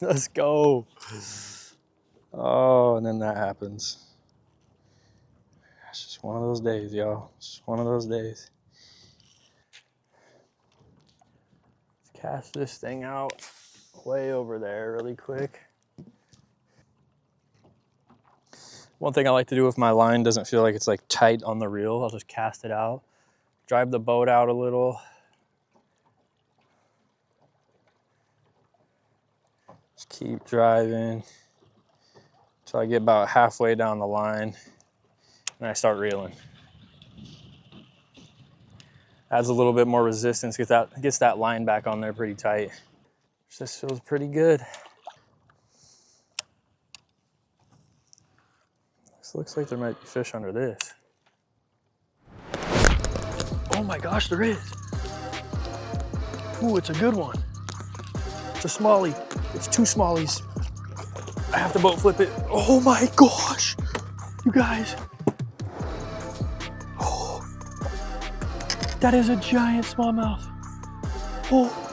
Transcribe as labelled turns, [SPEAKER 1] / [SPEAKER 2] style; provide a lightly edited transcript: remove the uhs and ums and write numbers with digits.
[SPEAKER 1] Let's go. Oh, and then that happens. It's just one of those days, y'all. It's just one of those days. Let's cast this thing out way over there really quick. One thing I like to do if my line doesn't feel like it's like tight on the reel, I'll just cast it out, drive the boat out a little. Just keep driving until I get about halfway down the line and I start reeling. Adds a little bit more resistance, gets that line back on there pretty tight. This feels pretty good. This looks like there might be fish under this. Oh my gosh, there is. Ooh, it's a good one. It's a smallie. It's two smallies. I have to boat flip it. Oh my gosh, you guys. Oh, that is a giant smallmouth. Oh.